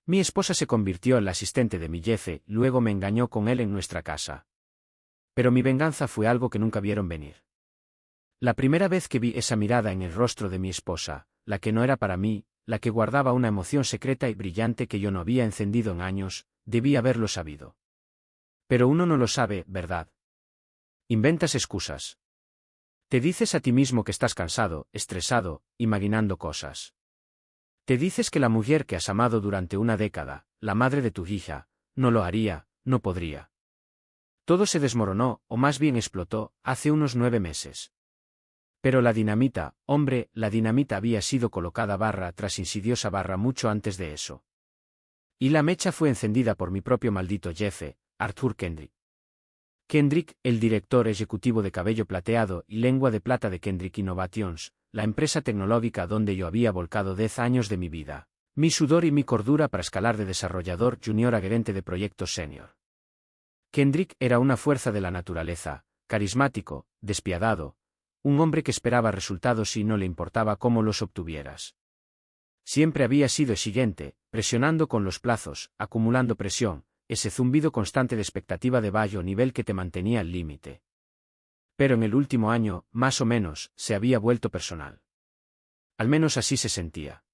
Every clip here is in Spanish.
Mi esposa se convirtió en la asistente de mi jefe, luego me engañó con él en nuestra casa. Pero mi venganza fue algo que nunca vieron venir. La primera vez que vi esa mirada en el rostro de mi esposa, la que no era para mí, la que guardaba una emoción secreta y brillante que yo no había encendido en años, debí haberlo sabido. Pero uno no lo sabe, ¿verdad? Inventas excusas. Te dices a ti mismo que estás cansado, estresado, imaginando cosas. Te dices que la mujer que has amado durante una década, la madre de tu hija, no lo haría, no podría. Todo se desmoronó, o más bien explotó, hace unos 9 meses. Pero la dinamita, hombre, la dinamita había sido colocada barra tras insidiosa barra mucho antes de eso. Y la mecha fue encendida por mi propio maldito jefe, Arthur Kendrick. Kendrick, el director ejecutivo de Cabello Plateado y Lengua de Plata de Kendrick Innovations, la empresa tecnológica donde yo había volcado 10 años de mi vida, mi sudor y mi cordura para escalar de desarrollador junior a gerente de proyectos senior. Kendrick era una fuerza de la naturaleza, carismático, despiadado, un hombre que esperaba resultados y no le importaba cómo los obtuvieras. Siempre había sido exigente, presionando con los plazos, acumulando presión, ese zumbido constante de expectativa de bajo nivel que te mantenía al límite. Pero en el último año, más o menos, se había vuelto personal. Al menos así se sentía.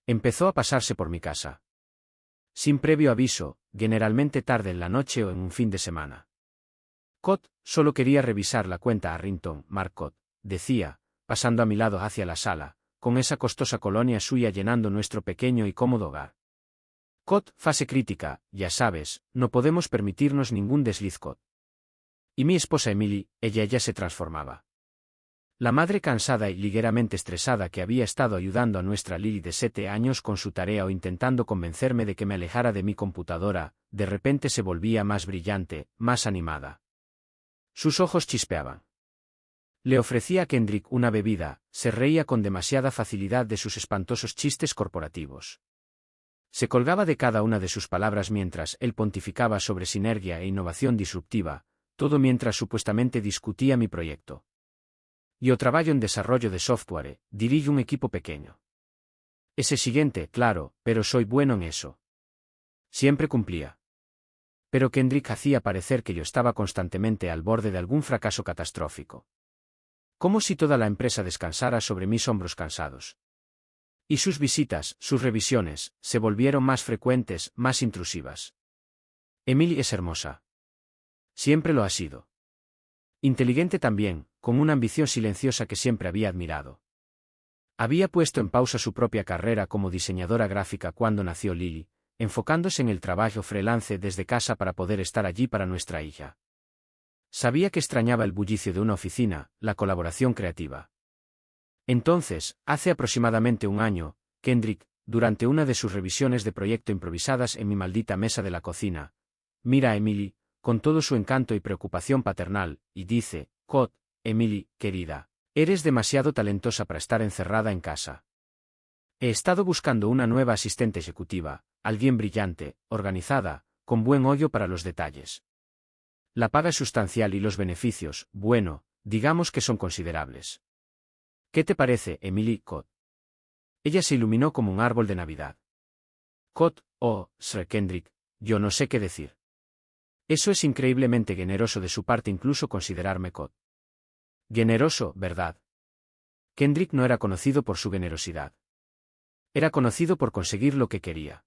Empezó a pasarse por mi casa. Sin previo aviso, generalmente tarde en la noche o en un fin de semana. Cott, solo quería revisar la cuenta Arrington, Marcotte, decía, pasando a mi lado hacia la sala, con esa costosa colonia suya llenando nuestro pequeño y cómodo hogar. Cott, fase crítica, ya sabes, no podemos permitirnos ningún desliz Cott. Y mi esposa Emily, ella ya se transformaba. La madre cansada y ligeramente estresada que había estado ayudando a nuestra Lily de 7 años con su tarea o intentando convencerme de que me alejara de mi computadora, de repente se volvía más brillante, más animada. Sus ojos chispeaban. Le ofrecía a Kendrick una bebida, se reía con demasiada facilidad de sus espantosos chistes corporativos. Se colgaba de cada una de sus palabras mientras él pontificaba sobre sinergia e innovación disruptiva, todo mientras supuestamente discutía mi proyecto. Yo trabajo en desarrollo de software, dirijo un equipo pequeño. Ese siguiente, claro, pero soy bueno en eso. Siempre cumplía. Pero Kendrick hacía parecer que yo estaba constantemente al borde de algún fracaso catastrófico. Como si toda la empresa descansara sobre mis hombros cansados. Y sus visitas, sus revisiones, se volvieron más frecuentes, más intrusivas. Emily es hermosa. Siempre lo ha sido. Inteligente también, con una ambición silenciosa que siempre había admirado. Había puesto en pausa su propia carrera como diseñadora gráfica cuando nació Lily, enfocándose en el trabajo freelance desde casa para poder estar allí para nuestra hija. Sabía que extrañaba el bullicio de una oficina, la colaboración creativa. Entonces, hace aproximadamente un año, Kendrick, durante una de sus revisiones de proyecto improvisadas en mi maldita mesa de la cocina, mira a Emily, con todo su encanto y preocupación paternal, y dice, Cott, Emily, querida, eres demasiado talentosa para estar encerrada en casa. He estado buscando una nueva asistente ejecutiva, alguien brillante, organizada, con buen ojo para los detalles. La paga es sustancial y los beneficios, bueno, digamos que son considerables. ¿Qué te parece, Emily, Cott? Ella se iluminó como un árbol de Navidad. Cott, oh, Sir Kendrick, yo no sé qué decir. Eso es increíblemente generoso de su parte incluso considerarme Cott. Generoso, ¿verdad? Kendrick no era conocido por su generosidad. Era conocido por conseguir lo que quería.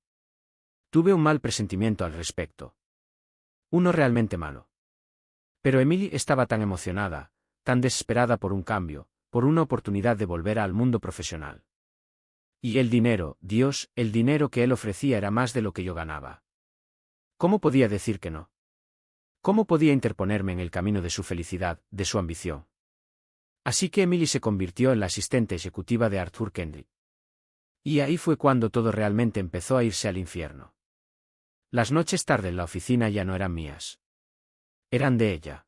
Tuve un mal presentimiento al respecto. Uno realmente malo. Pero Emily estaba tan emocionada, tan desesperada por un cambio, por una oportunidad de volver al mundo profesional. Y el dinero, Dios, el dinero que él ofrecía era más de lo que yo ganaba. ¿Cómo podía decir que no? ¿Cómo podía interponerme en el camino de su felicidad, de su ambición? Así que Emily se convirtió en la asistente ejecutiva de Arthur Kendrick. Y ahí fue cuando todo realmente empezó a irse al infierno. Las noches tarde en la oficina ya no eran mías. Eran de ella.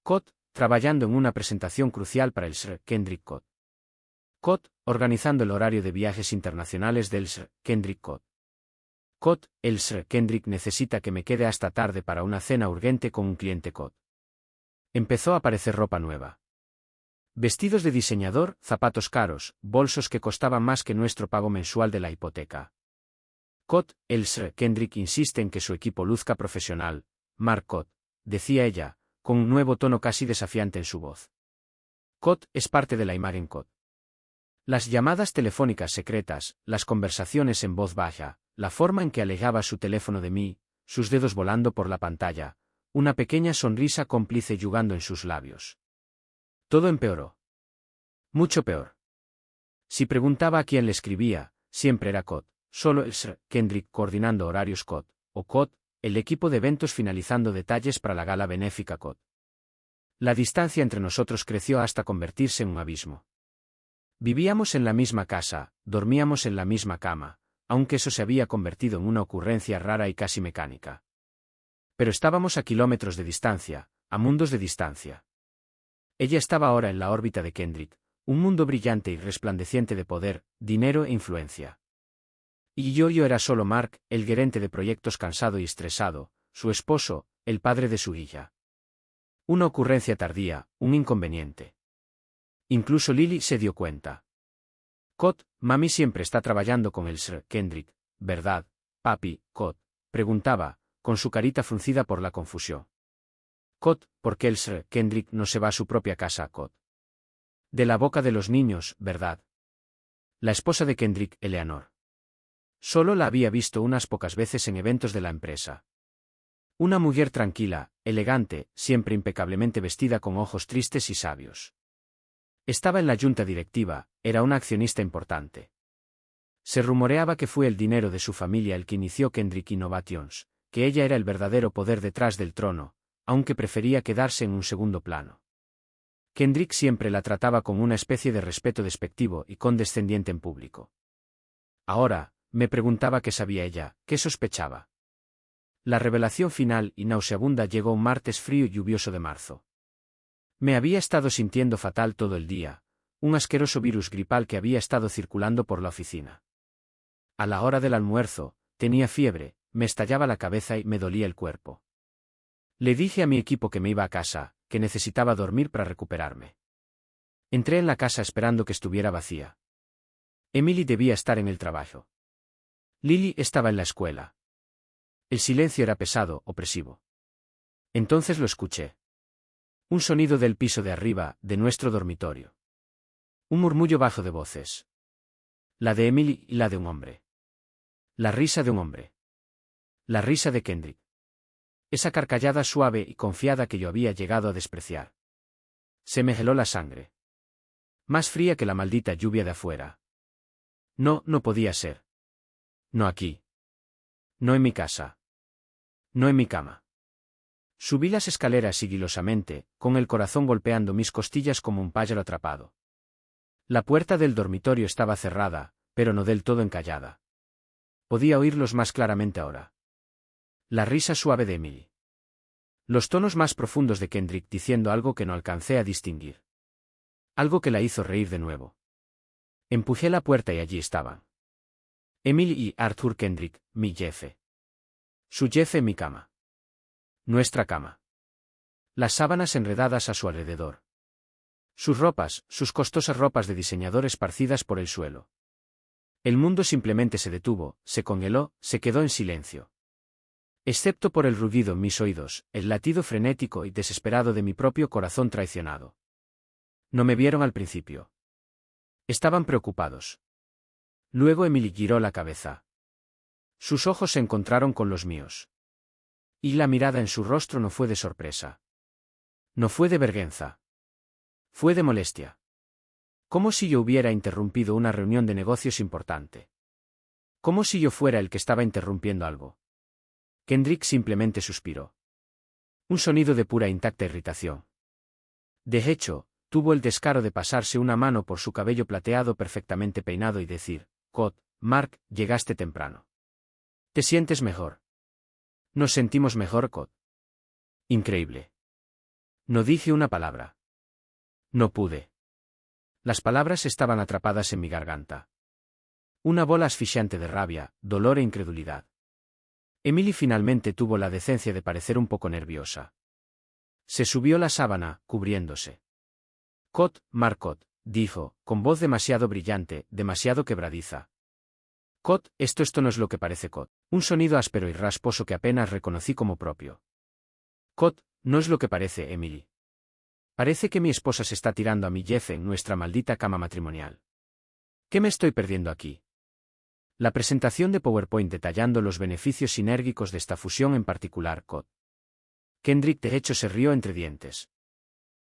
Cott, trabajando en una presentación crucial para el Sr. Kendrick Cott. Cott, organizando el horario de viajes internacionales del Sr. Kendrick Cott. Cott, el Sr. Kendrick necesita que me quede hasta tarde para una cena urgente con un cliente Cott. Empezó a aparecer ropa nueva. Vestidos de diseñador, zapatos caros, bolsos que costaban más que nuestro pago mensual de la hipoteca. Cot, el Sr. Kendrick insiste en que su equipo luzca profesional. Mark Cot, decía ella, con un nuevo tono casi desafiante en su voz. Cot es parte de la imagen Cot. Las llamadas telefónicas secretas, las conversaciones en voz baja, la forma en que alejaba su teléfono de mí, sus dedos volando por la pantalla, una pequeña sonrisa cómplice yugando en sus labios. Todo empeoró. Mucho peor. Si preguntaba a quién le escribía, siempre era Cot, solo el Sr. Kendrick coordinando horarios Cot, o Cot, el equipo de eventos finalizando detalles para la gala benéfica Cot. La distancia entre nosotros creció hasta convertirse en un abismo. Vivíamos en la misma casa, dormíamos en la misma cama, aunque eso se había convertido en una ocurrencia rara y casi mecánica. Pero estábamos a kilómetros de distancia, a mundos de distancia. Ella estaba ahora en la órbita de Kendrick, un mundo brillante y resplandeciente de poder, dinero e influencia. Y yo era solo Mark, el gerente de proyectos cansado y estresado, su esposo, el padre de su hija. Una ocurrencia tardía, un inconveniente. Incluso Lily se dio cuenta. Cot, mami siempre está trabajando con el Sr. Kendrick, ¿verdad, papi? Cot preguntaba, con su carita fruncida por la confusión. Cot, ¿por qué el Sr. Kendrick no se va a su propia casa? Cot. De la boca de los niños, ¿verdad? La esposa de Kendrick, Eleanor. Solo la había visto unas pocas veces en eventos de la empresa. Una mujer tranquila, elegante, siempre impecablemente vestida con ojos tristes y sabios. Estaba en la junta directiva, era una accionista importante. Se rumoreaba que fue el dinero de su familia el que inició Kendrick Innovations, que ella era el verdadero poder detrás del trono, aunque prefería quedarse en un segundo plano. Kendrick siempre la trataba con una especie de respeto despectivo y condescendiente en público. Ahora, me preguntaba qué sabía ella, qué sospechaba. La revelación final y nauseabunda llegó un martes frío y lluvioso de marzo. Me había estado sintiendo fatal todo el día, un asqueroso virus gripal que había estado circulando por la oficina. A la hora del almuerzo, tenía fiebre, me estallaba la cabeza y me dolía el cuerpo. Le dije a mi equipo que me iba a casa, que necesitaba dormir para recuperarme. Entré en la casa esperando que estuviera vacía. Emily debía estar en el trabajo. Lily estaba en la escuela. El silencio era pesado, opresivo. Entonces lo escuché. Un sonido del piso de arriba, de nuestro dormitorio. Un murmullo bajo de voces. La de Emily y la de un hombre. La risa de un hombre. La risa de Kendrick. Esa carcajada suave y confiada que yo había llegado a despreciar. Se me heló la sangre. Más fría que la maldita lluvia de afuera. No, no podía ser. No aquí. No en mi casa. No en mi cama. Subí las escaleras sigilosamente, con el corazón golpeando mis costillas como un pájaro atrapado. La puerta del dormitorio estaba cerrada, pero no del todo encallada. Podía oírlos más claramente ahora. La risa suave de Emily. Los tonos más profundos de Kendrick diciendo algo que no alcancé a distinguir. Algo que la hizo reír de nuevo. Empujé la puerta y allí estaban. Emily y Arthur Kendrick, mi jefe. Su jefe en mi cama. Nuestra cama. Las sábanas enredadas a su alrededor. Sus ropas, sus costosas ropas de diseñador esparcidas por el suelo. El mundo simplemente se detuvo, se congeló, se quedó en silencio. Excepto por el rugido en mis oídos, el latido frenético y desesperado de mi propio corazón traicionado. No me vieron al principio. Estaban preocupados. Luego Emily giró la cabeza. Sus ojos se encontraron con los míos. Y la mirada en su rostro no fue de sorpresa. No fue de vergüenza. Fue de molestia. Como si yo hubiera interrumpido una reunión de negocios importante. Como si yo fuera el que estaba interrumpiendo algo. Kendrick simplemente suspiró. Un sonido de pura e intacta irritación. De hecho, tuvo el descaro de pasarse una mano por su cabello plateado perfectamente peinado y decir, Cot, Mark, llegaste temprano. ¿Te sientes mejor? Nos sentimos mejor, Cot. Increíble. No dije una palabra. No pude. Las palabras estaban atrapadas en mi garganta. Una bola asfixiante de rabia, dolor e incredulidad. Emily finalmente tuvo la decencia de parecer un poco nerviosa. Se subió la sábana, cubriéndose. Cot, Mark Cot, dijo, con voz demasiado brillante, demasiado quebradiza. Esto no es lo que parece, Cod. Un sonido áspero y rasposo que apenas reconocí como propio. Cod, no es lo que parece, Emily. Parece que mi esposa se está tirando a mi Jeff en nuestra maldita cama matrimonial. ¿Qué me estoy perdiendo aquí? La presentación de PowerPoint detallando los beneficios sinérgicos de esta fusión en particular, Cod. Kendrick de hecho se rió entre dientes.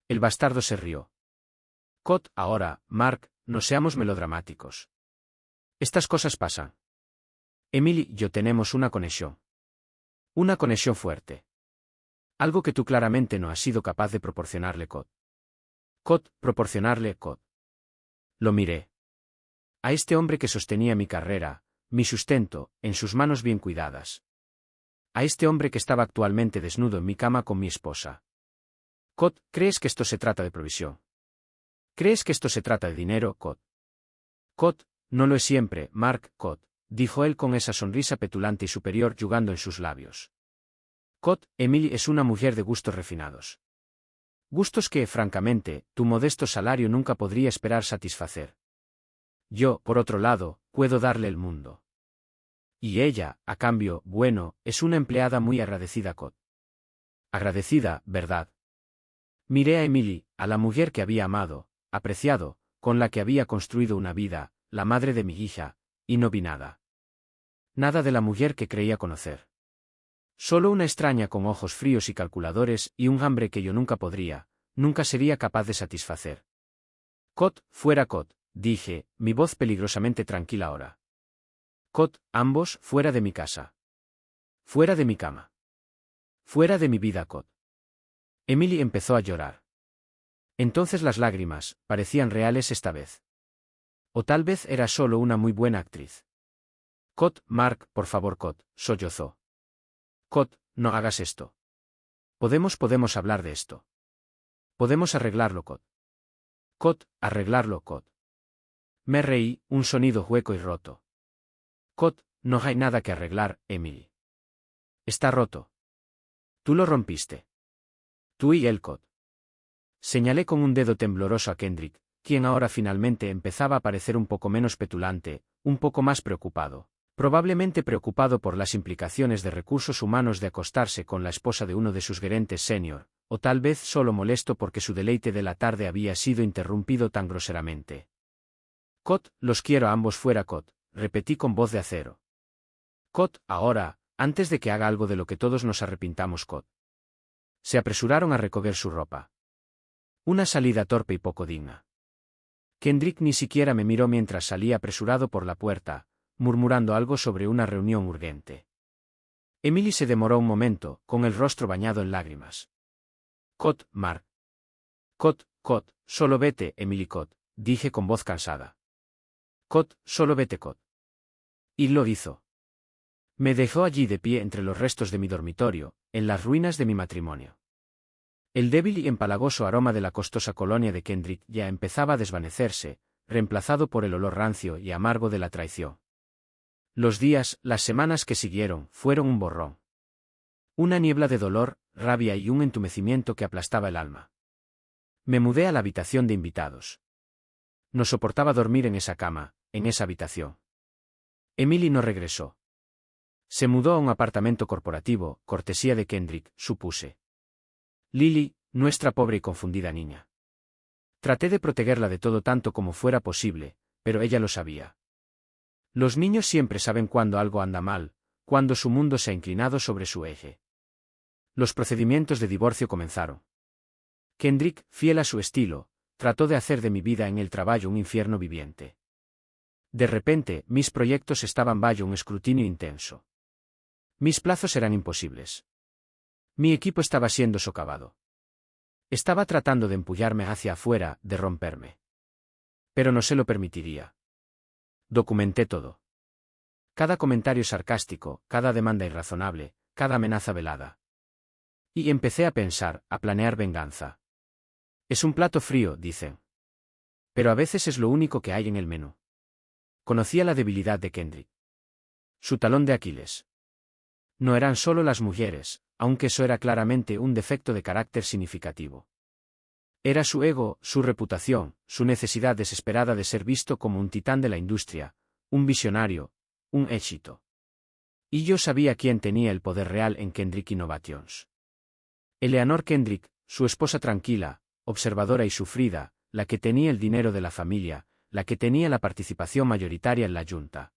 El bastardo se rió. Cod, ahora, Mark, no seamos melodramáticos. Estas cosas pasan. Emily y yo tenemos una conexión. Una conexión fuerte. Algo que tú claramente no has sido capaz de proporcionarle, Cod. Proporcionarle, Cod. Lo miré. A este hombre que sostenía mi carrera, mi sustento, en sus manos bien cuidadas. A este hombre que estaba actualmente desnudo en mi cama con mi esposa. Cod, ¿crees que esto se trata de provisión? ¿Crees que esto se trata de dinero, Cod? Cod, no lo es siempre, Mark, Cod, dijo él con esa sonrisa petulante y superior yugando en sus labios. Cod, Emily es una mujer de gustos refinados. Gustos que, francamente, tu modesto salario nunca podría esperar satisfacer. Yo, por otro lado, puedo darle el mundo. Y ella, a cambio, bueno, es una empleada muy agradecida, Cod. Agradecida, ¿verdad? Miré a Emily, a la mujer que había amado, apreciado, con la que había construido una vida, la madre de mi hija, y no vi nada. Nada de la mujer que creía conocer. Solo una extraña con ojos fríos y calculadores y un hambre que yo nunca sería capaz de satisfacer. Cod, fuera Cod, dije, mi voz peligrosamente tranquila ahora. Cod, ambos, fuera de mi casa. Fuera de mi cama. Fuera de mi vida, Cod. Emily empezó a llorar. Entonces las lágrimas parecían reales esta vez. O tal vez era solo una muy buena actriz. Cod, Mark, por favor, Cod, sollozó. Cod, no hagas esto. Podemos hablar de esto. Podemos arreglarlo, Cod. Cod, arreglarlo, Cod. Me reí, un sonido hueco y roto. Cod, no hay nada que arreglar, Emily. Está roto. Tú lo rompiste. Tú y él, Cod. Señalé con un dedo tembloroso a Kendrick, quien ahora finalmente empezaba a parecer un poco menos petulante, un poco más preocupado. Probablemente preocupado por las implicaciones de recursos humanos de acostarse con la esposa de uno de sus gerentes senior, o tal vez solo molesto porque su deleite de la tarde había sido interrumpido tan groseramente. Cod, los quiero a ambos fuera, Cod, repetí con voz de acero. Cod, ahora, antes de que haga algo de lo que todos nos arrepintamos, Cod. Se apresuraron a recoger su ropa. Una salida torpe y poco digna. Kendrick ni siquiera me miró mientras salía apresurado por la puerta, murmurando algo sobre una reunión urgente. Emily se demoró un momento, con el rostro bañado en lágrimas. Cod, Mark. Cod, solo vete, Emily Cod, dije con voz cansada. Cod, solo vete, Cod. Y lo hizo. Me dejó allí de pie entre los restos de mi dormitorio, en las ruinas de mi matrimonio. El débil y empalagoso aroma de la costosa colonia de Kendrick ya empezaba a desvanecerse, reemplazado por el olor rancio y amargo de la traición. Los días, las semanas que siguieron, fueron un borrón. Una niebla de dolor, rabia y un entumecimiento que aplastaba el alma. Me mudé a la habitación de invitados. No soportaba dormir en esa cama, en esa habitación. Emily no regresó. Se mudó a un apartamento corporativo, cortesía de Kendrick, supuse. Lily, nuestra pobre y confundida niña. Traté de protegerla de todo tanto como fuera posible, pero ella lo sabía. Los niños siempre saben cuando algo anda mal, cuando su mundo se ha inclinado sobre su eje. Los procedimientos de divorcio comenzaron. Kendrick, fiel a su estilo, trató de hacer de mi vida en el trabajo un infierno viviente. De repente, mis proyectos estaban bajo un escrutinio intenso. Mis plazos eran imposibles. Mi equipo estaba siendo socavado. Estaba tratando de empullarme hacia afuera, de romperme. Pero no se lo permitiría. Documenté todo. Cada comentario sarcástico, cada demanda irrazonable, cada amenaza velada. Y empecé a pensar, a planear venganza. Es un plato frío, dicen. Pero a veces es lo único que hay en el menú. Conocía la debilidad de Kendrick. Su talón de Aquiles. No eran solo las mujeres, aunque eso era claramente un defecto de carácter significativo. Era su ego, su reputación, su necesidad desesperada de ser visto como un titán de la industria, un visionario, un éxito. Y yo sabía quién tenía el poder real en Kendrick Innovations. Eleanor Kendrick, su esposa tranquila, observadora y sufrida, la que tenía el dinero de la familia, la que tenía la participación mayoritaria en la junta.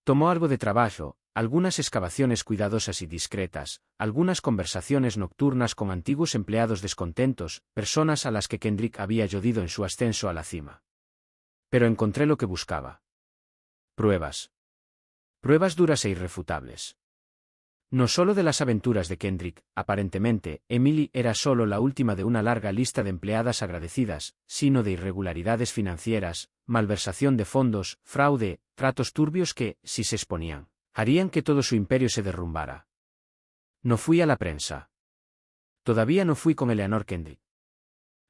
Tomó algo de trabajo, algunas excavaciones cuidadosas y discretas, algunas conversaciones nocturnas con antiguos empleados descontentos, personas a las que Kendrick había ayudado en su ascenso a la cima. Pero encontré lo que buscaba. Pruebas. Pruebas duras e irrefutables. No solo de las aventuras de Kendrick, aparentemente, Emily era solo la última de una larga lista de empleadas agradecidas, sino de irregularidades financieras, malversación de fondos, fraude, tratos turbios que, si se exponían, harían que todo su imperio se derrumbara. No fui a la prensa. Todavía no fui con Eleanor Kendrick.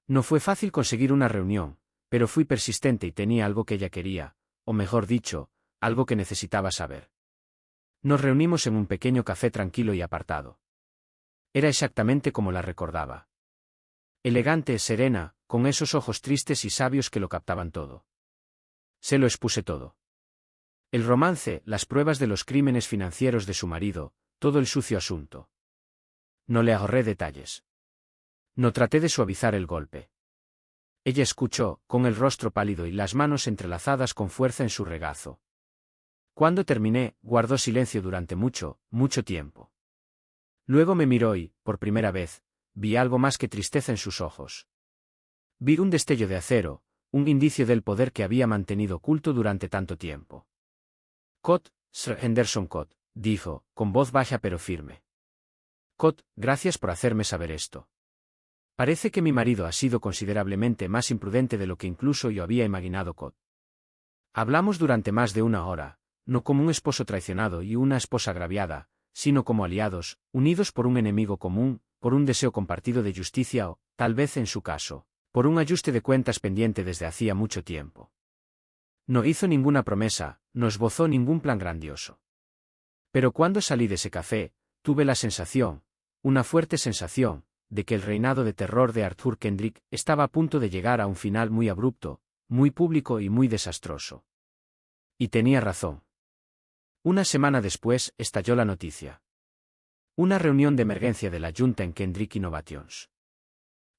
No fue fácil conseguir una reunión, pero fui persistente y tenía algo que ella quería, o mejor dicho, algo que necesitaba saber. Nos reunimos en un pequeño café tranquilo y apartado. Era exactamente como la recordaba. Elegante, serena, con esos ojos tristes y sabios que lo captaban todo. Se lo expuse todo. El romance, las pruebas de los crímenes financieros de su marido, todo el sucio asunto. No le ahorré detalles. No traté de suavizar el golpe. Ella escuchó, con el rostro pálido y las manos entrelazadas con fuerza en su regazo. Cuando terminé, guardó silencio durante mucho, mucho tiempo. Luego me miró y, por primera vez, vi algo más que tristeza en sus ojos. Vi un destello de acero, un indicio del poder que había mantenido oculto durante tanto tiempo. Cott, Sir Henderson Cott, dijo, con voz baja pero firme. Cott, gracias por hacerme saber esto. Parece que mi marido ha sido considerablemente más imprudente de lo que incluso yo había imaginado, Cott. Hablamos durante más de una hora, no como un esposo traicionado y una esposa agraviada, sino como aliados, unidos por un enemigo común, por un deseo compartido de justicia o, tal vez en su caso, por un ajuste de cuentas pendiente desde hacía mucho tiempo. No hizo ninguna promesa, no esbozó ningún plan grandioso. Pero cuando salí de ese café, tuve la sensación, una fuerte sensación, de que el reinado de terror de Arthur Kendrick estaba a punto de llegar a un final muy abrupto, muy público y muy desastroso. Y tenía razón. Una semana después estalló la noticia. Una reunión de emergencia de la Junta en Kendrick Innovations.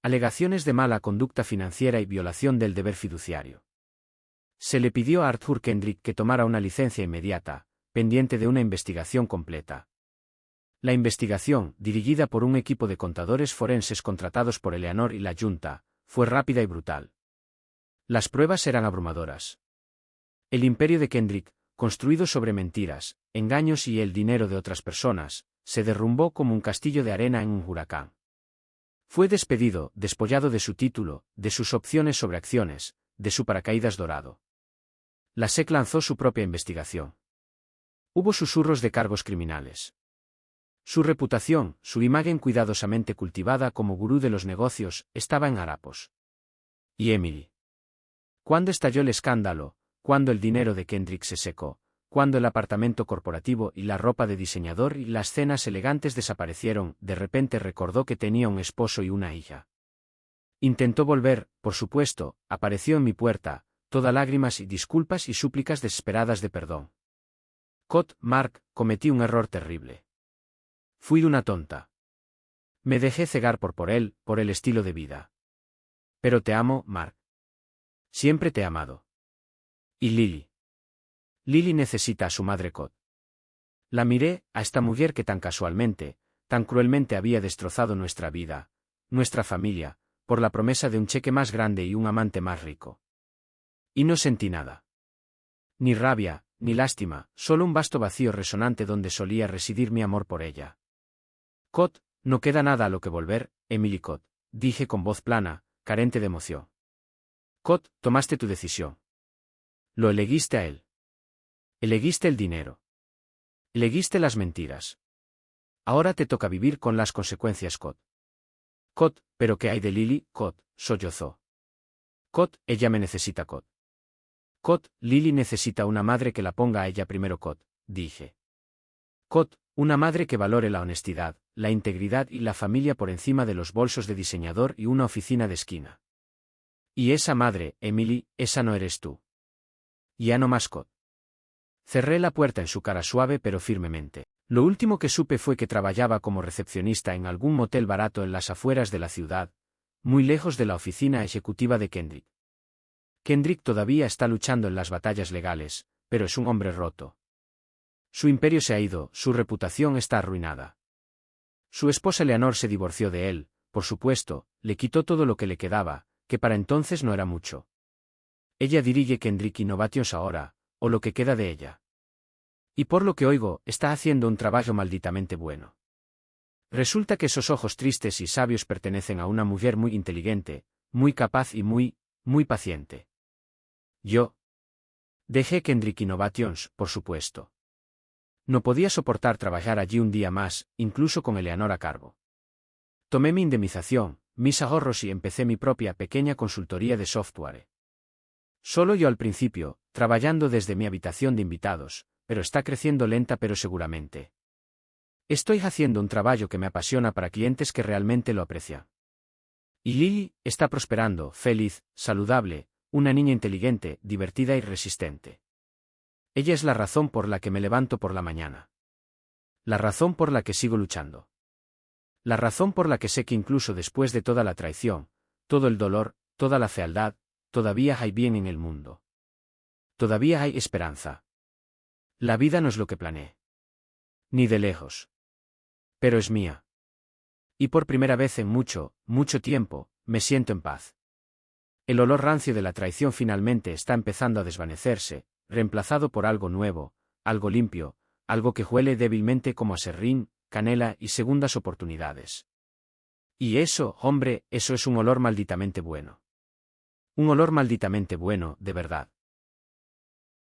Alegaciones de mala conducta financiera y violación del deber fiduciario. Se le pidió a Arthur Kendrick que tomara una licencia inmediata, pendiente de una investigación completa. La investigación, dirigida por un equipo de contadores forenses contratados por Eleanor y la Junta, fue rápida y brutal. Las pruebas eran abrumadoras. El imperio de Kendrick, construido sobre mentiras, engaños y el dinero de otras personas, se derrumbó como un castillo de arena en un huracán. Fue despedido, despollado de su título, de sus opciones sobre acciones, de su paracaídas dorado. La SEC lanzó su propia investigación. Hubo susurros de cargos criminales. Su reputación, su imagen cuidadosamente cultivada como gurú de los negocios, estaba en harapos. ¿Y Emily? ¿Cuándo estalló el escándalo? ¿Cuándo el dinero de Kendrick se secó? ¿Cuándo el apartamento corporativo y la ropa de diseñador y las cenas elegantes desaparecieron? De repente recordó que tenía un esposo y una hija. Intentó volver, por supuesto, apareció en mi puerta, toda lágrimas y disculpas y súplicas desesperadas de perdón. Cott, Mark, cometí un error terrible. Fui una tonta. Me dejé cegar por él, por el estilo de vida. Pero te amo, Mark. Siempre te he amado. ¿Y Lily? Lily necesita a su madre Cott. La miré, a esta mujer que tan casualmente, tan cruelmente había destrozado nuestra vida, nuestra familia, por la promesa de un cheque más grande y un amante más rico. Y no sentí nada. Ni rabia, ni lástima, solo un vasto vacío resonante donde solía residir mi amor por ella. Cott, no queda nada a lo que volver, Emily Cott, dije con voz plana, carente de emoción. Cott, tomaste tu decisión. Lo elegiste a él. Elegiste el dinero. Elegiste las mentiras. Ahora te toca vivir con las consecuencias, Cott. Cott, ¿pero qué hay de Lily? Cott, sollozó. Cott, ella me necesita, Cott. Cott, Lily necesita una madre que la ponga a ella primero, Cott, dije. Cott, una madre que valore la honestidad, la integridad y la familia por encima de los bolsos de diseñador y una oficina de esquina. Y esa madre, Emily, esa no eres tú. Ya no más, Cott. Cerré la puerta en su cara suave pero firmemente. Lo último que supe fue que trabajaba como recepcionista en algún motel barato en las afueras de la ciudad, muy lejos de la oficina ejecutiva de Kendrick. Kendrick todavía está luchando en las batallas legales, pero es un hombre roto. Su imperio se ha ido, su reputación está arruinada. Su esposa Eleanor se divorció de él, por supuesto, le quitó todo lo que le quedaba, que para entonces no era mucho. Ella dirige Kendrick Innovations ahora, o lo que queda de ella. Y por lo que oigo, está haciendo un trabajo malditamente bueno. Resulta que esos ojos tristes y sabios pertenecen a una mujer muy inteligente, muy capaz y muy paciente. Yo dejé Kendrick Innovations, por supuesto. No podía soportar trabajar allí un día más, incluso con Eleanor a cargo. Tomé mi indemnización, mis ahorros y empecé mi propia pequeña consultoría de software. Solo yo al principio, trabajando desde mi habitación de invitados, pero está creciendo lenta pero seguramente. Estoy haciendo un trabajo que me apasiona para clientes que realmente lo aprecian. Y Lily está prosperando, feliz, saludable, una niña inteligente, divertida y resistente. Ella es la razón por la que me levanto por la mañana. La razón por la que sigo luchando. La razón por la que sé que incluso después de toda la traición, todo el dolor, toda la fealdad, todavía hay bien en el mundo. Todavía hay esperanza. La vida no es lo que planeé. Ni de lejos. Pero es mía. Y por primera vez en mucho tiempo, me siento en paz. El olor rancio de la traición finalmente está empezando a desvanecerse, reemplazado por algo nuevo, algo limpio, algo que huele débilmente como a serrín, canela y segundas oportunidades. Y eso, hombre, eso es un olor malditamente bueno. Un olor malditamente bueno, de verdad.